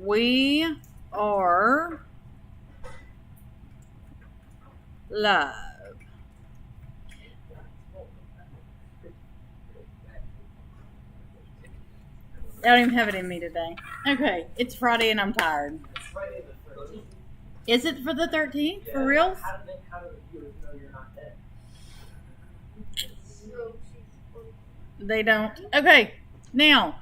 We are live. I don't even have it in me today. Okay, it's Friday and I'm tired. It's Friday the 13th. Is it for the 13th? Yeah. For real? How do the viewers know you're not dead? They don't. Okay, now,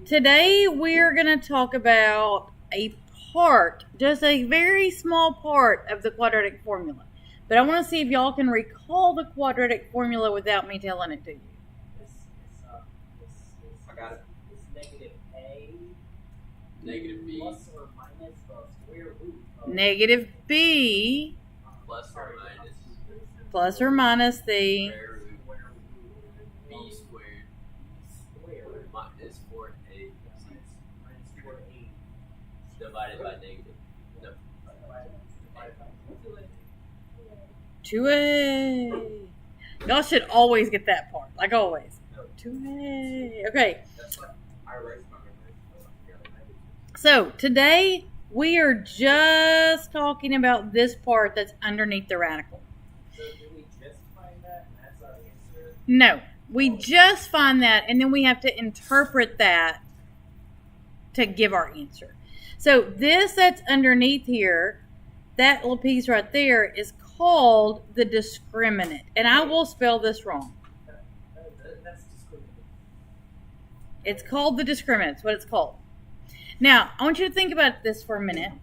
today we're going to talk about a part, just a very small part of the quadratic formula. But I want to see if y'all can recall the quadratic formula without me telling it to you. I got it. It's negative A Negative B plus or minus the square root of Negative b plus or minus the square root square root b squared squared minus 4ac minus 4a divided by negative. No. divided by 2a. Y'all should always get that part, like always. 2a. Okay, That's what I write my memory. so today we are just talking about this part that's underneath the radical. So do we just find that and that's our answer? No, we just find that and then we have to interpret that to give our answer. So this that's underneath here, that little piece right there, is called the discriminant. And I will spell this wrong. That's discriminant. It's called the discriminant. It's what it's called. Now, I want you to think about this for a minute.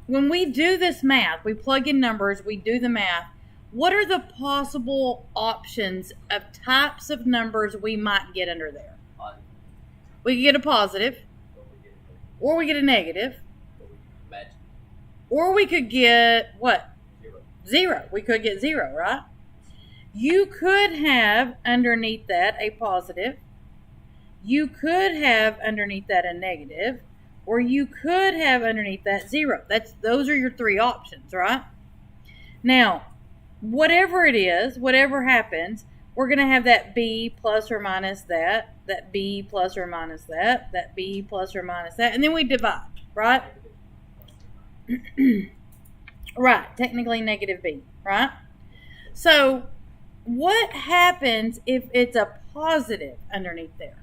When we do this math, we plug in numbers, we do the math. What are the possible options of types of numbers we might get under there? We could get a positive, or we get a negative, Imagine. or we could get what? Zero. 0. We could get 0, right? You could have underneath that a positive. You could have underneath that a negative. Or you could have underneath that 0. Those are your three options, right? Now, whatever it is, whatever happens, we're going to have that b plus or minus that b plus or minus that b plus or minus that, and then we divide, right? Right, technically negative b, right? So what happens if it's a positive underneath there?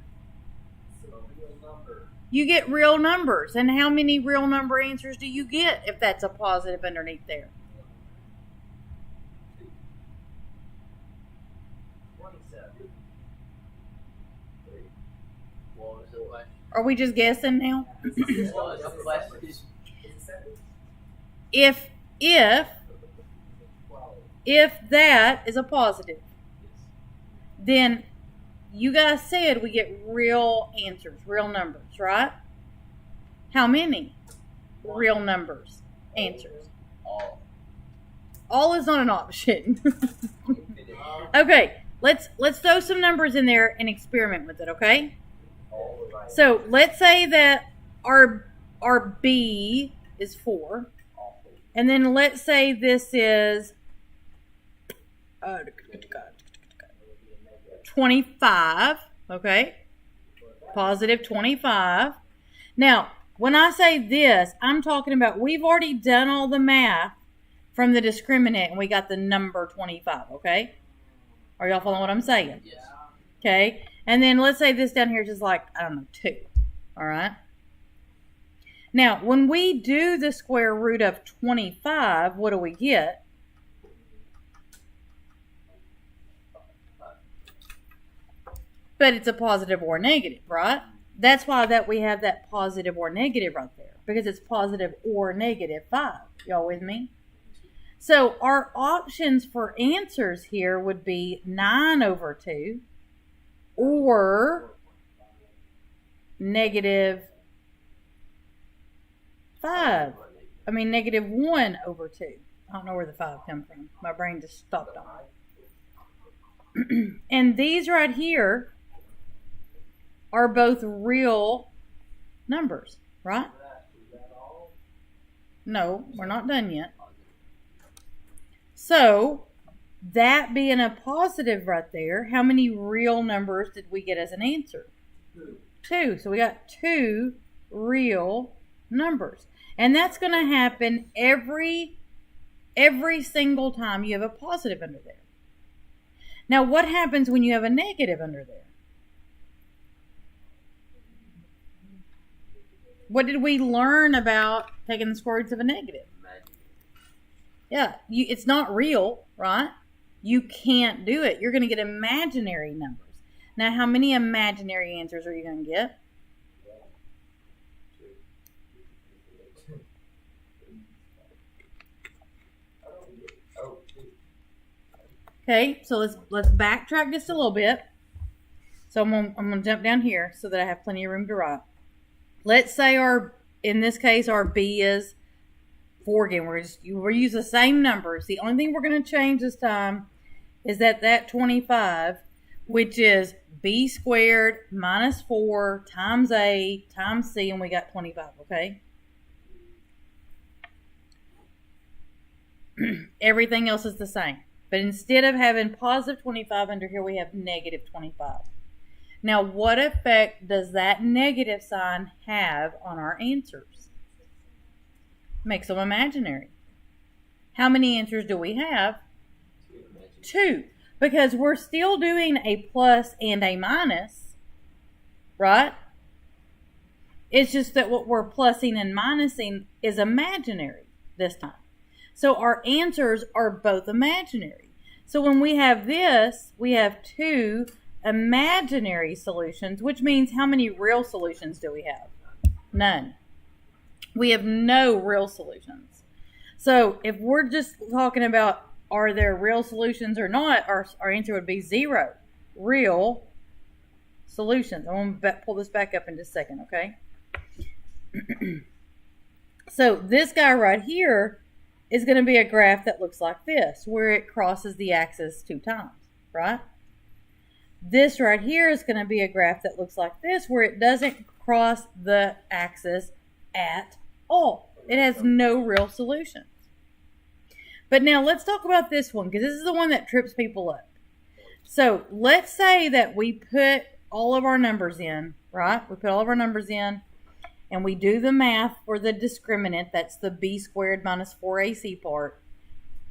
So real number. You get real numbers. And how many real number answers do you get if that's a positive underneath there? 27. What was the question? Are we just guessing now? What was the question? It's a sentence. If 12. that is a positive, then you guys said we get real answers, real numbers, right? How many real numbers, answers? All is not an option. Okay, let's throw some numbers in there and experiment with it, okay? So let's say that our B is 4, and then let's say this is 25, okay? Positive 25. Now, when I say this, I'm talking about we've already done all the math from the discriminant and we got the number 25, okay? Are y'all following what I'm saying? Yes. Okay? And then let's say this down here is just like, I don't know, 2, all right? Now, when we do the square root of 25, what do we get? But it's a positive or negative, right? That's why that we have that positive or negative right there, because it's positive or negative 5. Y'all with me? So our options for answers here would be 9/2 or negative 5. I mean negative 1/2. I don't know where the 5 come from. My brain just stopped on it. And these right here are both real numbers, right? No, we're not done yet. So, that being a positive right there, how many real numbers did we get as an answer? 2. So we got 2 real numbers. And that's going to happen every single time you have a positive under there. Now, what happens when you have a negative under there? What did we learn about taking the square roots of a negative? Yeah, it's not real, right? You can't do it. You're going to get imaginary numbers. Now, how many imaginary answers are you going to get? Okay, so let's backtrack just a little bit. So I'm gonna jump down here so that I have plenty of room to write. Let's say in this case our B is 4 again. We're using the same numbers. The only thing we're going to change this time is that 25, which is B squared minus 4 times A times C, and we got 25, okay? Everything else is the same. But instead of having positive 25 under here, we have negative 25. Now, what effect does that negative sign have on our answers? Makes them imaginary. How many answers do we have? 2. Because we're still doing a plus and a minus, right? It's just that what we're plussing and minusing is imaginary this time. So our answers are both imaginary. So when we have this, we have 2 imaginary solutions, which means how many real solutions do we have? None. We have no real solutions. So if we're just talking about are there real solutions or not, our answer would be 0 real solutions. I'm going to pull this back up in just a second, okay? So this guy right here is going to be a graph that looks like this, where it crosses the axis 2 times, right? This right here is going to be a graph that looks like this, where it doesn't cross the axis at all. It has no real solutions. But now let's talk about this one, because this is the one that trips people up. So let's say that we put all of our numbers in, right? We put all of our numbers in, and we do the math for the discriminant. That's the B squared minus 4AC part.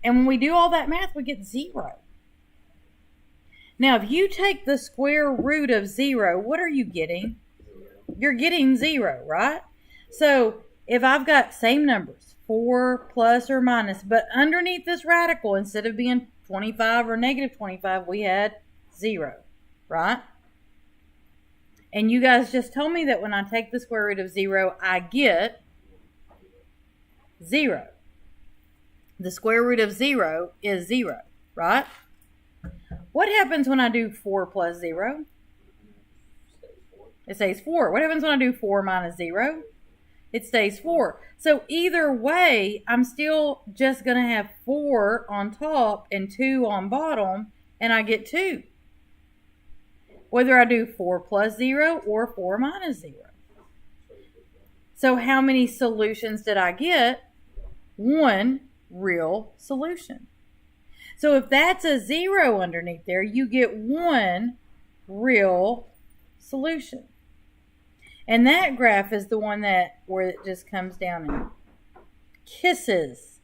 And when we do all that math, we get 0. Now, if you take the square root of 0, what are you getting? You're getting 0, right? So if I've got same numbers, 4 plus or minus, but underneath this radical, instead of being 25 or negative 25, we had 0, right? And you guys just told me that when I take the square root of 0, I get 0. The square root of 0 is 0, right? What happens when I do 4 plus 0? It stays 4. What happens when I do 4 minus 0? It stays 4. So either way, I'm still just going to have 4 on top and 2 on bottom, and I get 2. Whether I do 4 plus 0 or 4 minus 0. So how many solutions did I get? 1 real solution. So if that's a 0 underneath there, you get 1 real solution. And that graph is the one where it just comes down and kisses.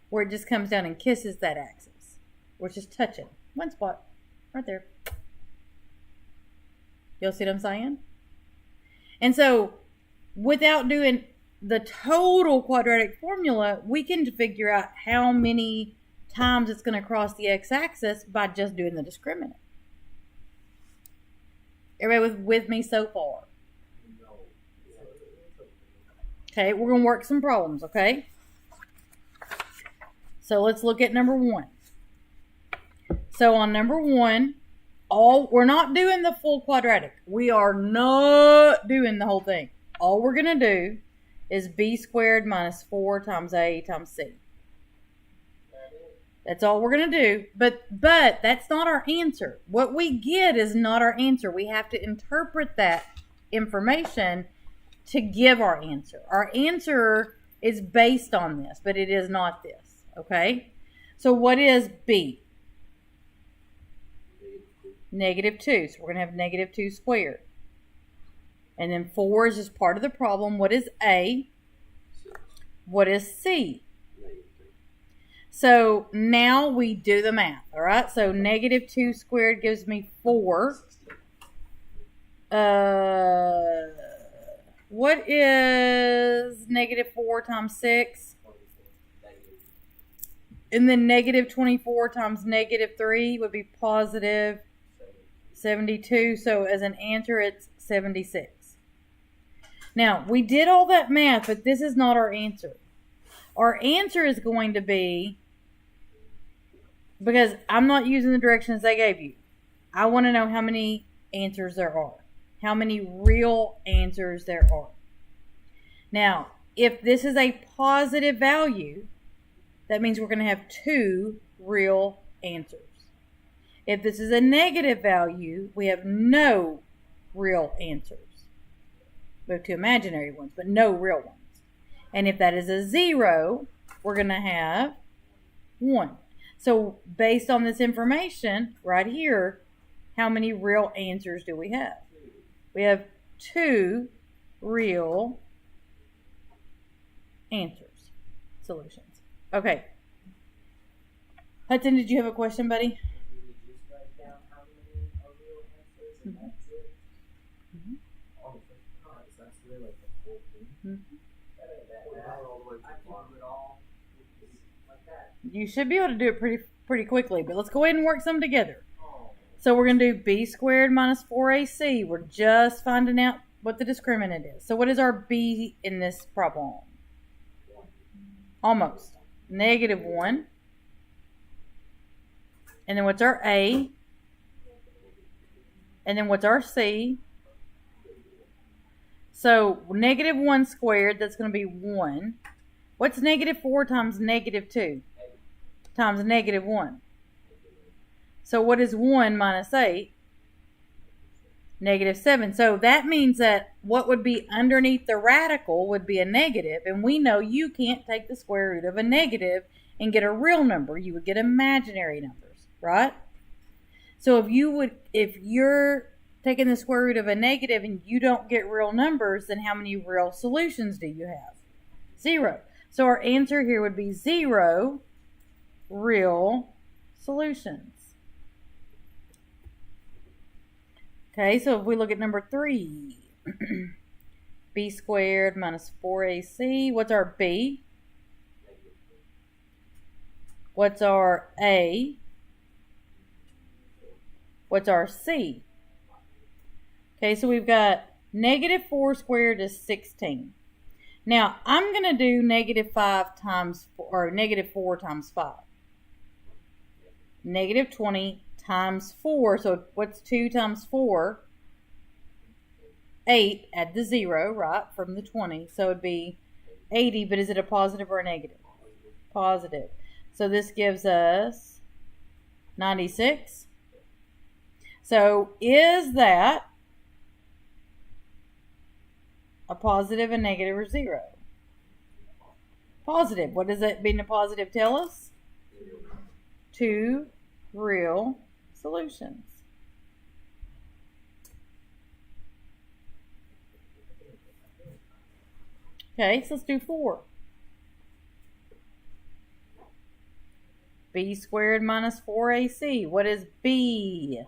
Where it just comes down and kisses that axis. We're just touching. One spot. Right there. You'll see what I'm saying? And so, without doing the total quadratic formula, we can figure out how many times it's going to cross the x-axis by just doing the discriminant. Everybody with me so far? Okay, we're going to work some problems, okay? So let's look at number 1. So on number 1, we're not doing the full quadratic. We are not doing the whole thing. All we're going to do is b squared minus 4 times a times c. That's all we're going to do. But that's not our answer. What we get is not our answer. We have to interpret that information to give our answer. Our answer is based on this, but it is not this. Okay? So what is b? Negative 2. So we're going to have negative 2 squared. And then 4 is just part of the problem. What is A? What is C? So now we do the math, all right? So negative 2 squared gives me 4. What is negative 4 times 6? And then negative 24 times negative 3 would be positive 72. So as an answer, it's 76. Now, we did all that math, but this is not our answer. Our answer is going to be, because I'm not using the directions they gave you, I want to know how many answers there are. How many real answers there are. Now, if this is a positive value, that means we're going to have 2 real answers. If this is a negative value, we have no real answers. We have 2 imaginary ones, but no real ones. And if that is a 0, we're going to have 1. So based on this information right here, how many real answers do we have? We have 2 real answers, solutions. Okay. Hudson, did you have a question, buddy? You just write down how many are real answers, and that's it. Mm-hmm. Oh, so that's really like the whole thing. Mm-hmm. That ain't that bad. I can do it all like that. You should be able to do it pretty quickly, but let's go ahead and work some together. Oh. So we're going to do b squared minus 4ac. We're just finding out what the discriminant is. So what is our b in this problem? Almost. Negative 1. And then what's our a? And then what's our c? So negative 1 squared, that's going to be 1. What's negative 4 times negative 2? Times negative 1. So what is 1 minus 8? Negative 7. So that means that what would be underneath the radical would be a negative. And we know you can't take the square root of a negative and get a real number. You would get imaginary numbers, right? So if you're taking the square root of a negative and you don't get real numbers, then how many real solutions do you have? 0. So our answer here would be 0 real solutions. Okay, so if we look at number 3, b squared minus 4ac, what's our b? What's our a? What's our c? Okay, so we've got negative 4 squared is 16. Now, I'm going to do negative 5 times, or negative 4 times 5. Negative 20 times 4. So what's 2 times 4? 8. Add the 0, right, from the 20. So it'd be 80, but is it a positive or a negative? Positive. So this gives us 96. So is that a positive, a negative, or 0? Positive. What does that being a positive tell us? 2 real solutions. Okay, so let's do 4. b squared minus 4ac. What is b?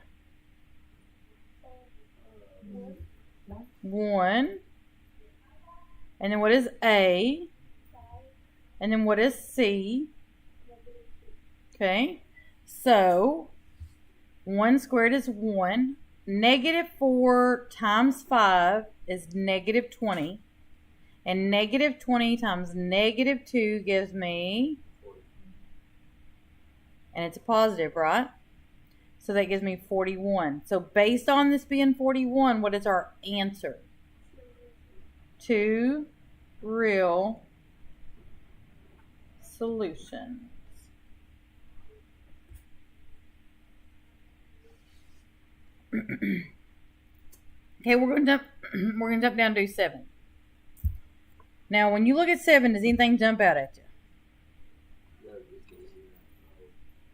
1. And then what is a? And then what is c? Okay, so 1 squared is 1. Negative 4 times 5 is negative 20. And negative 20 times negative 2 gives me, and it's a positive, right? So that gives me 41. So based on this being 41, what is our answer? 2 real solutions. Okay, we're going to jump down to 7. Now, when you look at 7, does anything jump out at you?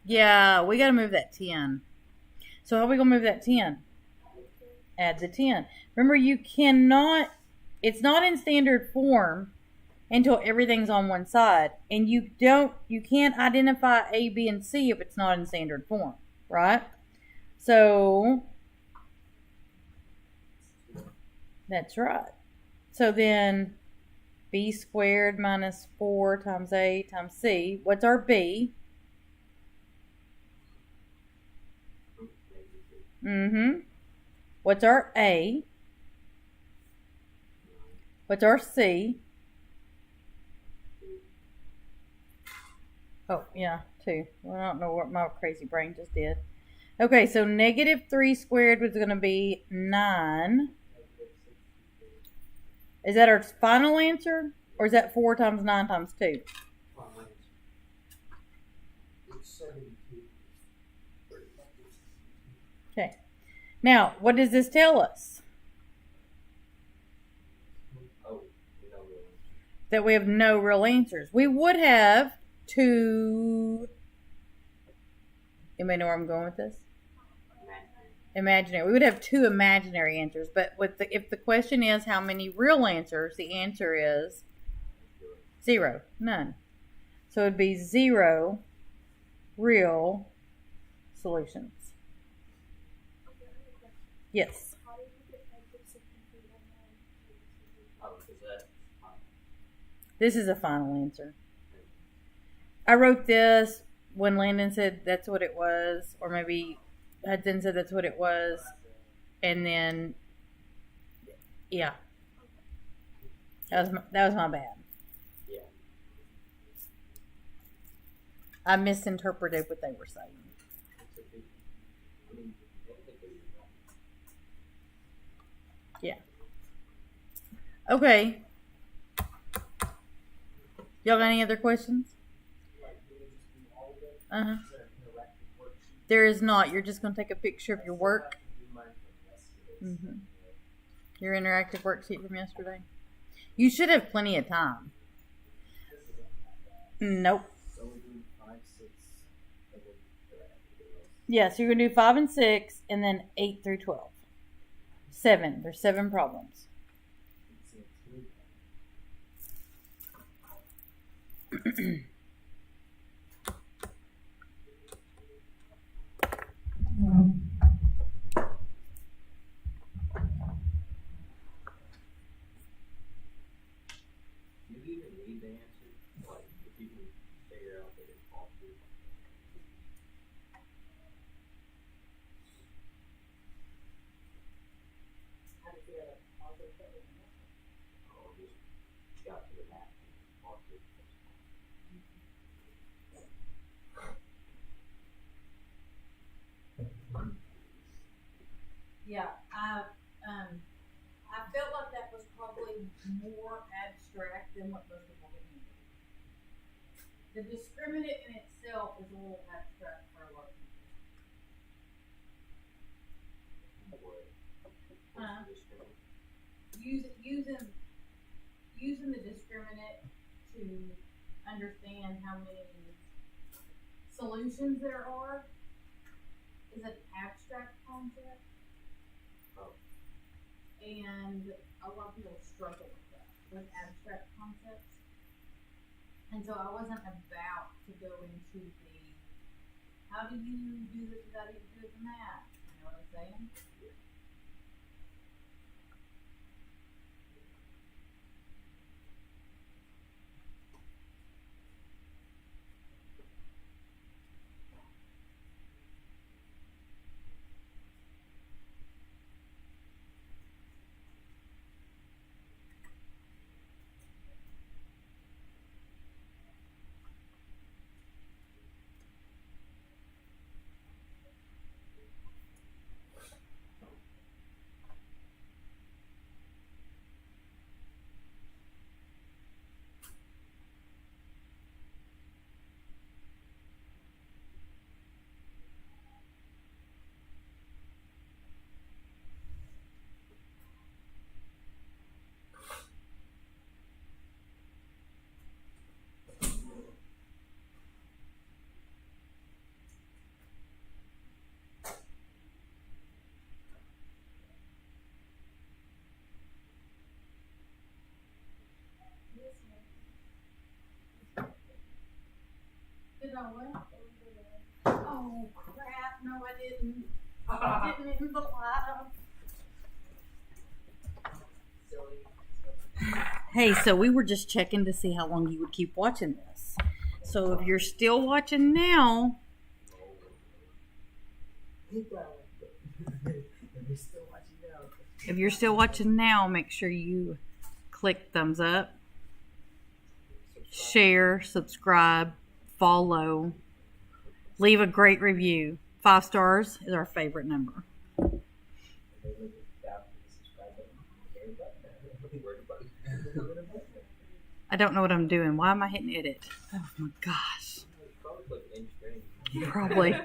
Yeah, we got to move that 10. So how are we going to move that 10? add the 10. Remember, you cannot, it's not in standard form until everything's on one side. And you can't identify A, B, and C if it's not in standard form, right? So, that's right. So then, B squared minus 4 times A times C. What's our B? Mm-hmm. What's our A? What's our C? Oh, yeah, 2. Well, I don't know what my crazy brain just did. Okay, so negative 3 squared was going to be 9. Is that our final answer? Or is that 4 times 9 times 2? It's 72. Okay. Now, what does this tell us? Oh, we know really. That we have no real answers. We would have 2... Anybody know where I'm going with this? Imaginary. We would have 2 imaginary answers, but if the question is how many real answers, the answer is 0. None. So it'd be 0 real solutions. Yes. Oh, is that? This is a final answer. I wrote this when Landon said that's what it was, or maybe Hudson said that's what it was, and then, yeah. That was my bad. Yeah. I misinterpreted what they were saying. I mean, technically, Yeah. Okay. Y'all got any other questions? Uh-huh. There is not. You're just going to take a picture of your work. Mm-hmm. Your interactive worksheet from yesterday. You should have plenty of time. Nope. Yeah, so you're going to do 5 and 6, and then 8 through 12. 7. There's 7 problems. do you even need the answer? Like, if you can figure out that it's possible. Oh, just got to the math and possible. Yeah, I felt like that was probably more abstract than what most people can handle. The discriminant in itself is a little abstract for a lot of people. Using the discriminant to understand how many solutions there are is an abstract concept. Oh. And a lot of people struggle with that, with abstract concepts. And so I wasn't about to go into the, how do you do this without even doing the math? You know what I'm saying? going. Oh crap! No, I didn't. I didn't hit the light. Hey, so we were just checking to see how long you would keep watching this. So if you're still watching now, make sure you click thumbs up, share, subscribe, follow, leave a great review. 5 stars is our favorite number. I don't know what I'm doing. Why am I hitting edit? Oh my gosh. Probably.